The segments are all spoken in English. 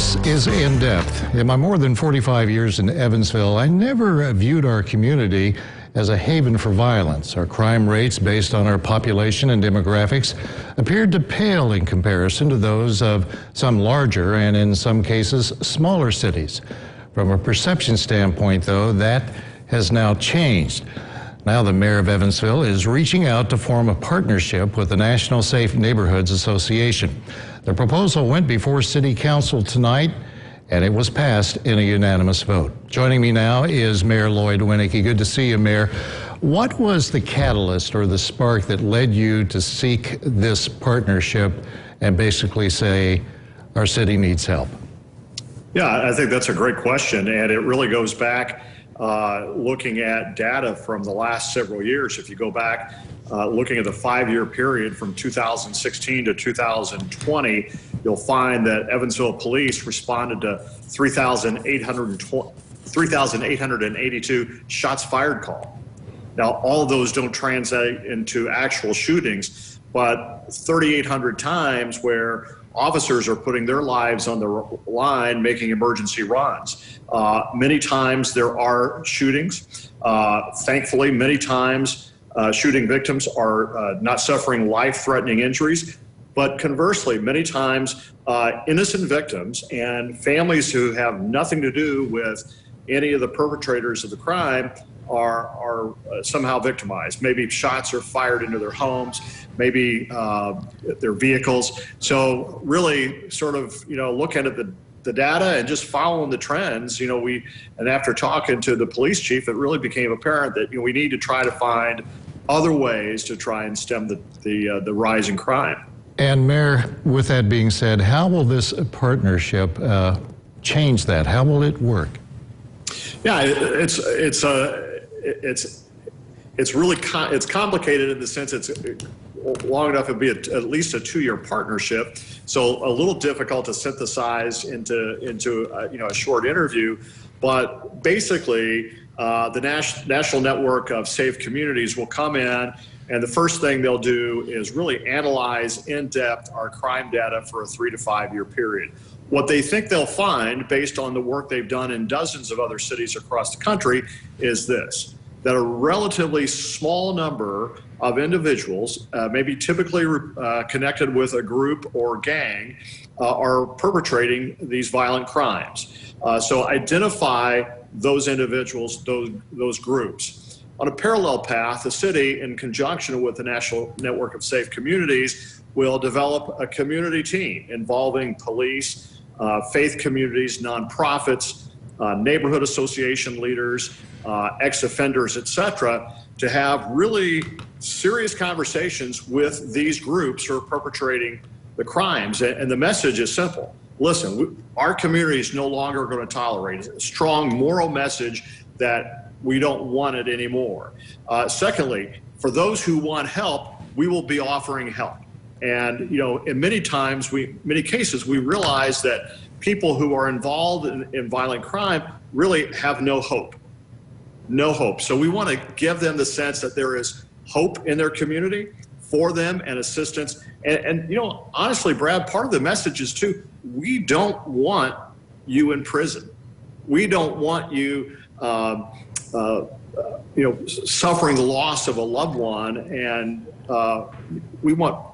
This is In Depth. In my more than 45 years in Evansville, I never viewed our community as a haven for violence. Our crime rates, based on our population and demographics, appeared to pale in comparison to those of some larger and, in some cases, smaller cities. From a perception standpoint, though, that has now changed. Now the mayor of Evansville is reaching out to form a partnership with the National Safe Neighborhoods Association. The proposal went before City Council tonight, and it was passed in a unanimous vote. Joining me now is Mayor Lloyd Winnecke. Good to see you, Mayor. What was the catalyst or the spark that led you to seek this partnership and basically say, our city needs help? Yeah, I think that's a great question, and it really goes back looking at data from the last several years. If you go back, looking at the 5-year period from 2016 to 2020, you'll find that Evansville police responded to 3,882 shots fired call. Now, all of those don't translate into actual shootings, but 3,800 times where officers are putting their lives on the line, making emergency runs. Many times there are shootings. Thankfully, many times shooting victims are not suffering life-threatening injuries. But conversely, many times innocent victims and families who have nothing to do with any of the perpetrators of the crime are somehow victimized. Maybe shots are fired into their homes, maybe their vehicles. So really sort of, looking at the data and just following the trends, and after talking to the police chief, it really became apparent that we need to try to find other ways to try and stem the rise in crime. And Mayor, with that being said, how will this partnership change that? How will it work? Yeah, it's really complicated in the sense it's long enough to be at least a 2-year partnership. So a little difficult to synthesize into a short interview. But basically, the National Network of Safe Communities will come in, and the first thing they'll do is really analyze in depth our crime data for a 3 to 5 year period. What they think they'll find, based on the work they've done in dozens of other cities across the country, is this: that a relatively small number of individuals, maybe typically connected with a group or gang, are perpetrating these violent crimes. So identify those individuals, those groups. On a parallel path, the city, in conjunction with the National Network of Safe Communities, will develop a community team involving police, faith communities, nonprofits, neighborhood association leaders, ex-offenders, etc., to have really serious conversations with these groups who are perpetrating the crimes. And the message is simple. Listen, our community is no longer going to tolerate it. A strong moral message that we don't want it anymore. Secondly, for those who want help, we will be offering help. And, in many cases, we realize that people who are involved in violent crime really have no hope. No hope. So we want to give them the sense that there is hope in their community for them and assistance. And honestly, Brad, part of the message is too, we don't want you in prison. We don't want you, suffering the loss of a loved one. And we want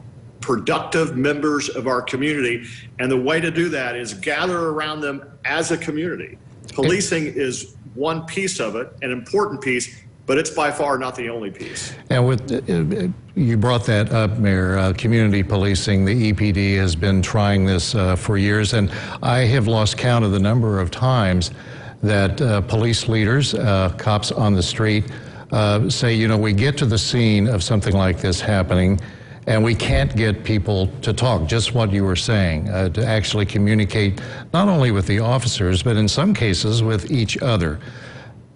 productive members of our community. And the way to do that is gather around them as a community. Policing is one piece of it, an important piece, but it's by far not the only piece. And you brought that up, Mayor, community policing. The EPD has been trying this for years, and I have lost count of the number of times that police leaders, cops on the street, say, we get to the scene of something like this happening, and we can't get people to talk, just what you were saying, to actually communicate not only with the officers, but in some cases with each other.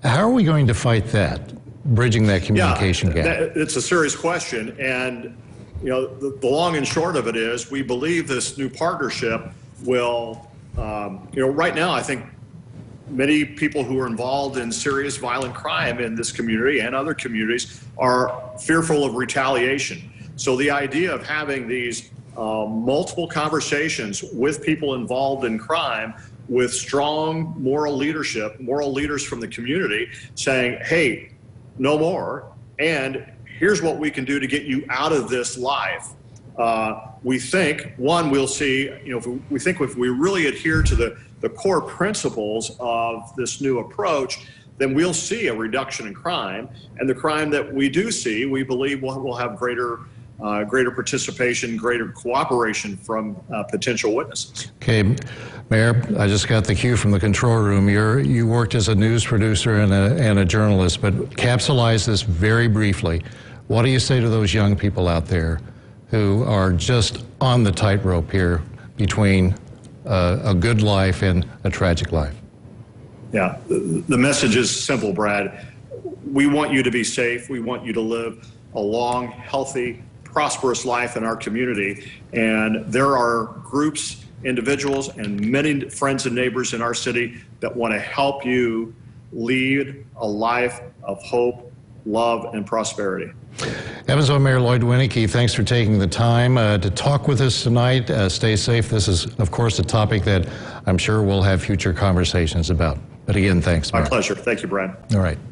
How are we going to fight that, bridging that communication gap? It's a serious question. And, the long and short of it is we believe this new partnership will, right now, I think many people who are involved in serious violent crime in this community and other communities are fearful of retaliation. So the idea of having these multiple conversations with people involved in crime, with strong moral leadership, moral leaders from the community saying, hey, no more, and here's what we can do to get you out of this life. We think, one, we'll see, if we really adhere to the core principles of this new approach, then we'll see a reduction in crime. And the crime that we do see, we believe will have greater participation, greater cooperation from potential witnesses. Okay, Mayor, I just got the cue from the control room. You worked as a news producer and a journalist, but capsulize this very briefly. What do you say to those young people out there who are just on the tightrope here between a good life and a tragic life? Yeah, the message is simple, Brad. We want you to be safe. We want you to live a long, healthy, prosperous life in our community. And there are groups, individuals, and many friends and neighbors in our city that want to help you lead a life of hope, love, and prosperity. Evansville Mayor Lloyd Winnecke, thanks for taking the time to talk with us tonight. Stay safe. This is, of course, a topic that I'm sure we'll have future conversations about. But again, thanks, Mayor. My pleasure. Thank you, Brad. All right.